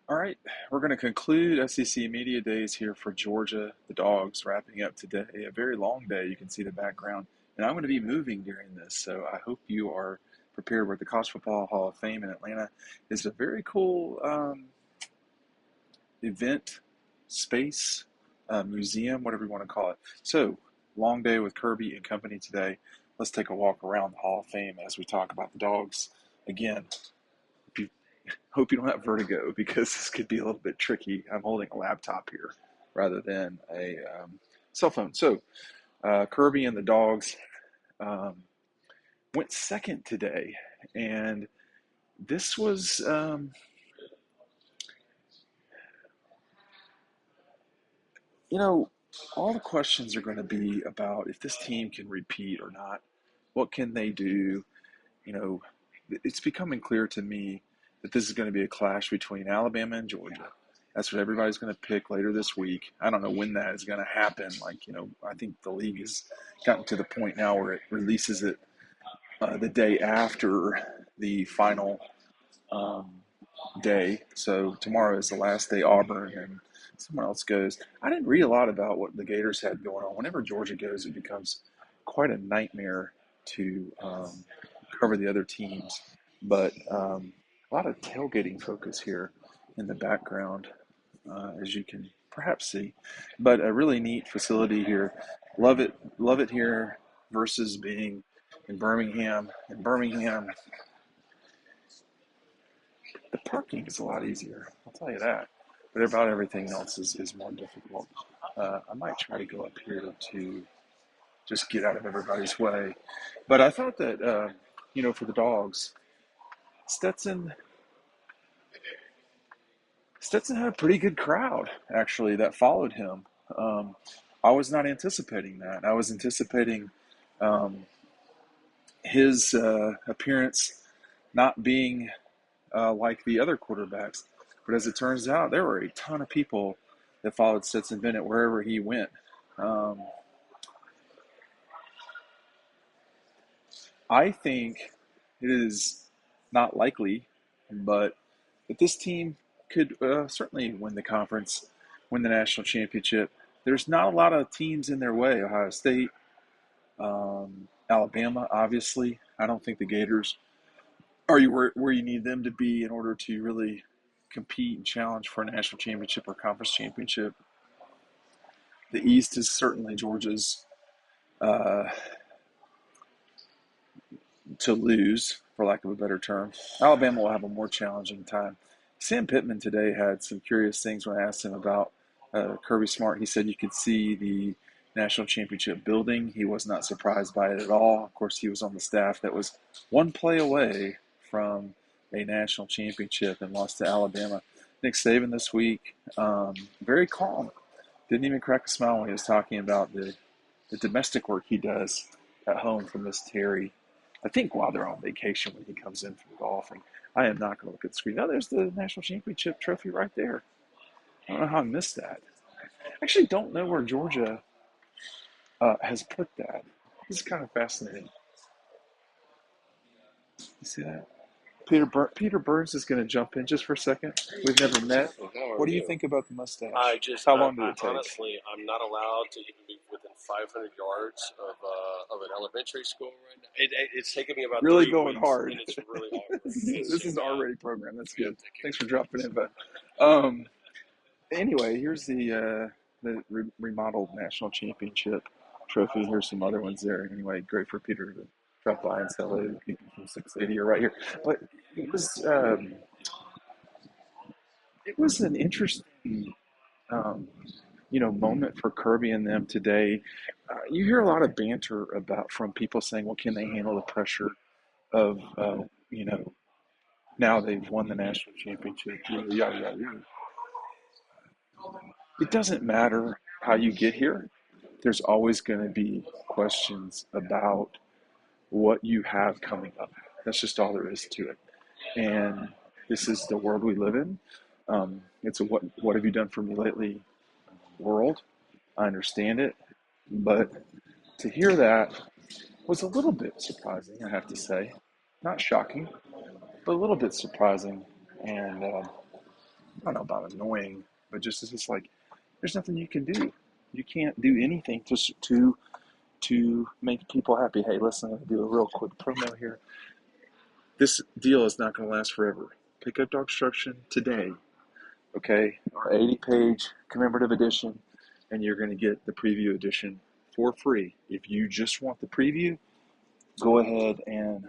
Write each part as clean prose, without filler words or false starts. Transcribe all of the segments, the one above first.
All right, we're going to conclude SEC Media Days here for Georgia. The Dogs wrapping up today. A very long day. You can see the background. And I'm going to be moving during this, so I hope you are prepared. Where the College Football Hall of Fame in Atlanta is a very cool event, space, museum, whatever you want to call it. So, long day with Kirby and company today. Let's take a walk around the Hall of Fame as we talk about the Dogs. Again, hope you don't have vertigo because this could be a little bit tricky. I'm holding a laptop here rather than a cell phone. So Kirby and the Dogs went second today, and this was all the questions are going to be about if this team can repeat or not. What can they do? It's becoming clear to me that this is going to be a clash between Alabama and Georgia. That's what everybody's going to pick later this week. I don't know when that is going to happen. I think the league has gotten to the point now where it releases it the day after the final day. So tomorrow is the last day Auburn and someone else goes. I didn't read a lot about what the Gators had going on. Whenever Georgia goes, it becomes quite a nightmare to cover the other teams. But a lot of tailgating focus here in the background, as you can perhaps see. But a really neat facility here. Love it here versus being in Birmingham. In Birmingham, the parking is a lot easier, I'll tell you that. But about everything else is more difficult. I might try to go up here to just get out of everybody's way. But I thought that, for the Dogs, Stetson had a pretty good crowd, actually, that followed him. I was not anticipating that. I was anticipating his appearance not being like the other quarterbacks. But as it turns out, there were a ton of people that followed Stetson Bennett wherever he went. I think it is not likely, but that this team could certainly win the conference, win the national championship. There's not a lot of teams in their way. Ohio State, Alabama, obviously. I don't think the Gators are you where you need them to be in order to really compete and challenge for a national championship or conference championship. The East is certainly Georgia's uh, to lose, for lack of a better term. Alabama will have a more challenging time. Sam Pittman today had some curious things when I asked him about Kirby Smart. He said you could see the national championship building. He was not surprised by it at all. Of course, he was on the staff that was one play away from a national championship and lost to Alabama. Nick Saban this week, very calm. Didn't even crack a smile when he was talking about the domestic work he does at home for Miss Terry. I think while they're on vacation when he comes in from golfing. I am not going to look at the screen. Oh, there's the national championship trophy right there. I don't know how I missed that. I actually don't know where Georgia has put that. This is kind of fascinating. You see that? Peter Burns is going to jump in just for a second. We've never met. How are What do you you? think about the mustache? I just, How long did it take? honestly, I'm not allowed to even be within 500 yards of an elementary school right now. It's taken me about Really 3 going weeks, hard. and it's really hard. This is an R-rated program. That's Yeah, good. take care. Thanks for dropping in. But anyway, here's the remodeled national championship trophy. Here's some other ones there. Anyway, great for Peter to drop by and say hello to people from 680 are right here. But it was an interesting um, moment for Kirby and them today. You hear a lot of banter about from people saying, "Well, can they handle the pressure of now they've won the national championship?" Yada yada yada. It doesn't matter how you get here. There's always going to be questions about what you have coming up. That's just all there is to it. And this is the world we live in. It's a what have you done for me lately world. I understand it, but to hear that was a little bit surprising, I have to say. Not shocking, but a little bit surprising. And I don't know about annoying, but just it's just like there's nothing you can do. You can't do anything to make people happy. Hey, listen, I'm gonna do a real quick promo here. This deal is not going to last forever. Pick up DAWGSTRUCTION today, okay? Our 80-page commemorative edition, and you're going to get the preview edition for free. If you just want the preview, go ahead and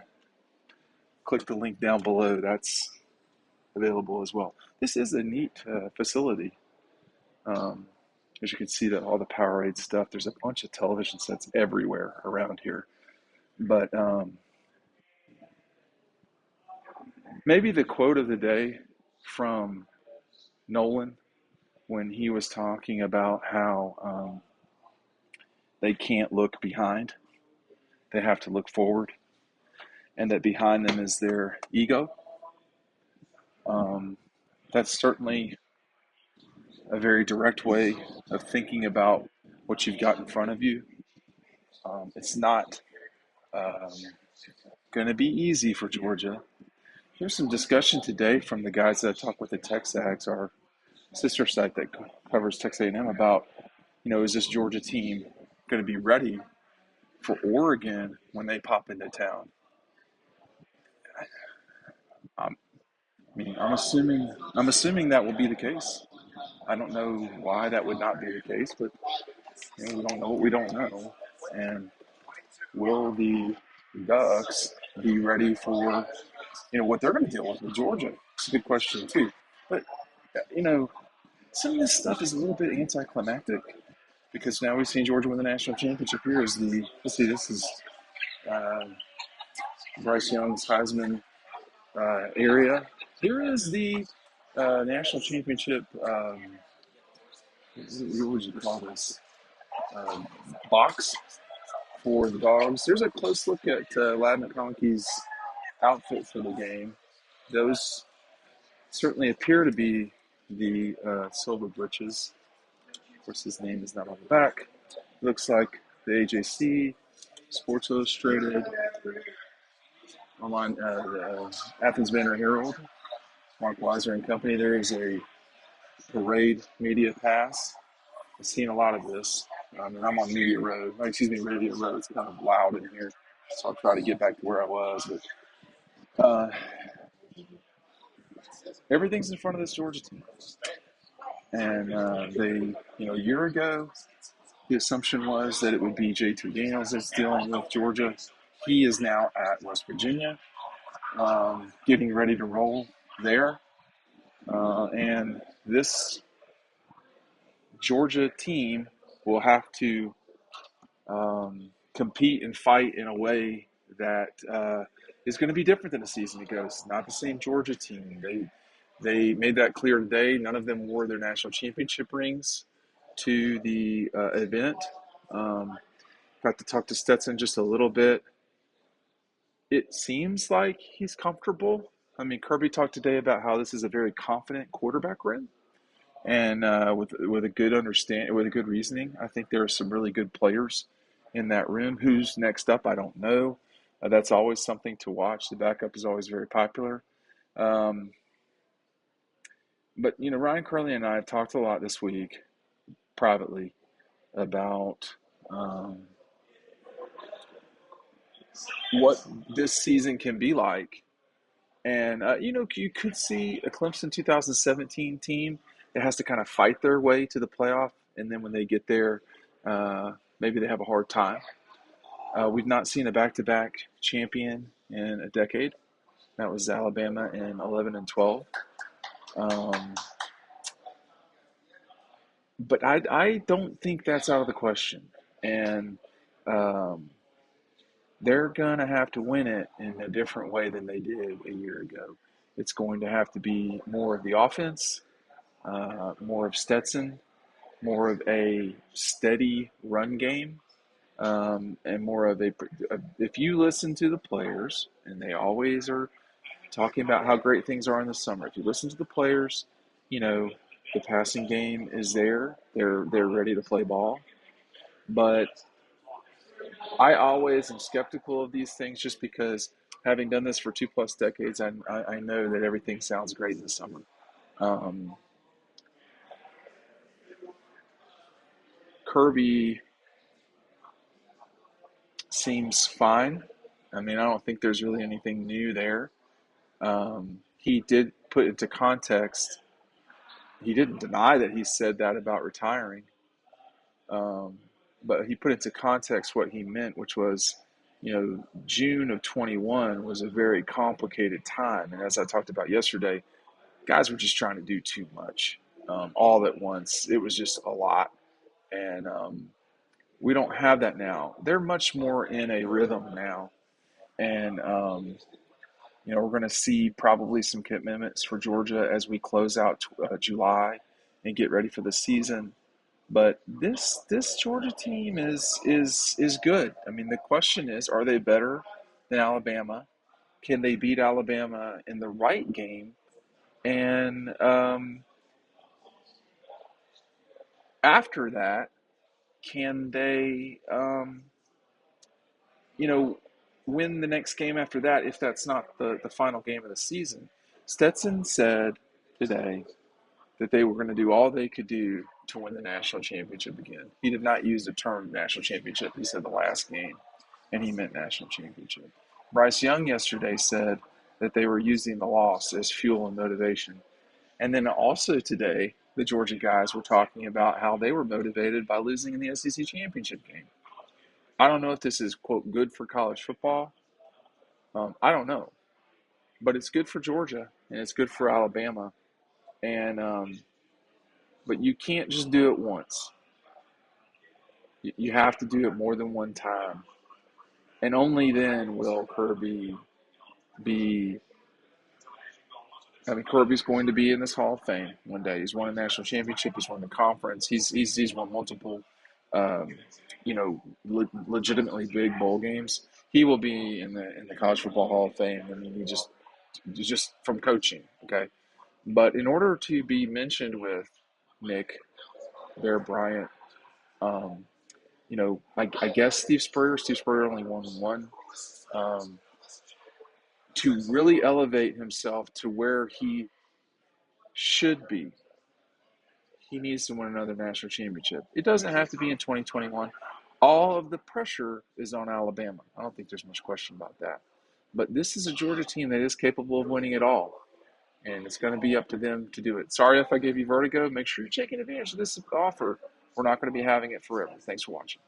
click the link down below. That's available as well. This is a neat facility. Um, as you can see, that all the Powerade stuff. There's a bunch of television sets everywhere around here. But maybe the quote of the day from Nolan when he was talking about how they can't look behind, they have to look forward, and that behind them is their ego. Um, that's certainly a very direct way of thinking about what you've got in front of you. It's not um, going to be easy for Georgia. There's some discussion today from the guys that I talk with the Texags, our sister site that covers Texas A&M, about, is this Georgia team going to be ready for Oregon when they pop into town? Um, I'm assuming that will be the case. I don't know why that would not be the case, but we don't know what we don't know. And will the Ducks be ready for what they're going to deal with Georgia? It's a good question too. But you know, some of this stuff is a little bit anticlimactic because now we've seen Georgia win the national championship. Here is the let's see, this is uh, Bryce Young's Heisman area. Here is the national championship. What would you call this? Um, Box for the Dogs. There's a close look at Ladd McConkey's outfit for the game. Those certainly appear to be the silver breeches. Of course, his name is not on the back. Looks like the AJC, Sports Illustrated, online, the Athens Banner Herald, Mark Weiser and Company. There is a parade media pass. I've seen a lot of this. And I'm on Radio Road. It's kind of loud in here, so I'll try to get back to where I was. But everything's in front of this Georgia team, and a year ago, the assumption was that it would be J.T. Daniels that's dealing with Georgia. He is now at West Virginia, getting ready to roll there, and this Georgia team will have to compete and fight in a way that is going to be different than a season ago. It's not the same Georgia team. They made that clear today. None of them wore their national championship rings to the event. Got to talk to Stetson just a little bit. It seems like he's comfortable. I mean, Kirby talked today about how this is a very confident quarterback room, and with a good understanding, with a good reasoning. I think there are some really good players in that room. Who's next up, I don't know. That's always something to watch. The backup is always very popular. Um, but Ryan Curley and I have talked a lot this week privately about what this season can be like. And, you could see a Clemson 2017 team that has to kind of fight their way to the playoff. And then when they get there, maybe they have a hard time. We've not seen a back-to-back champion in a decade. That was Alabama in 11 and 12. But I don't think that's out of the question. And they're going to have to win it in a different way than they did a year ago. It's going to have to be more of the offense, more of Stetson, more of a steady run game, and more of if you listen to the players, and they always are talking about how great things are in the summer. If you listen to the players, the passing game is there. They're ready to play ball. But I always am skeptical of these things just because having done this for 2+ decades, I know that everything sounds great in the summer. Um, Kirby seems fine. I mean, I don't think there's really anything new there. He did put into context, he didn't deny that he said that about retiring, um, but he put into context what he meant, which was, June of 21 was a very complicated time. And as I talked about yesterday, guys were just trying to do too much all at once. It was just a lot. And we don't have that now. They're much more in a rhythm now. And, we're going to see probably some commitments for Georgia as we close out July and get ready for the season. But this Georgia team is good. I mean, the question is, are they better than Alabama? Can they beat Alabama in the right game? And after that, can they, win the next game after that if that's not the final game of the season? Stetson said today that they were going to do all they could do to win the national championship again. He did not use the term national championship. He said the last game, and he meant national championship. Bryce Young yesterday said that they were using the loss as fuel and motivation. And then also today, the Georgia guys were talking about how they were motivated by losing in the SEC championship game. I don't know if this is, quote, good for college football. I don't know. But it's good for Georgia, and it's good for Alabama. And but you can't just do it once. You have to do it more than one time. And only then will Kirby be. I mean, Kirby's going to be in this Hall of Fame one day. He's won a national championship. He's won the conference. He's won multiple, um, legitimately big bowl games. He will be in the College Football Hall of Fame. I mean, he just from coaching. Okay, but in order to be mentioned with Nick, Bear Bryant, um, I guess Steve Spurrier only won one. Um, to really elevate himself to where he should be, he needs to win another national championship. It doesn't have to be in 2021. All of the pressure is on Alabama. I don't think there's much question about that. But this is a Georgia team that is capable of winning it all, and it's going to be up to them to do it. Sorry if I gave you vertigo. Make sure you're taking advantage of this offer. We're not going to be having it forever. Thanks for watching.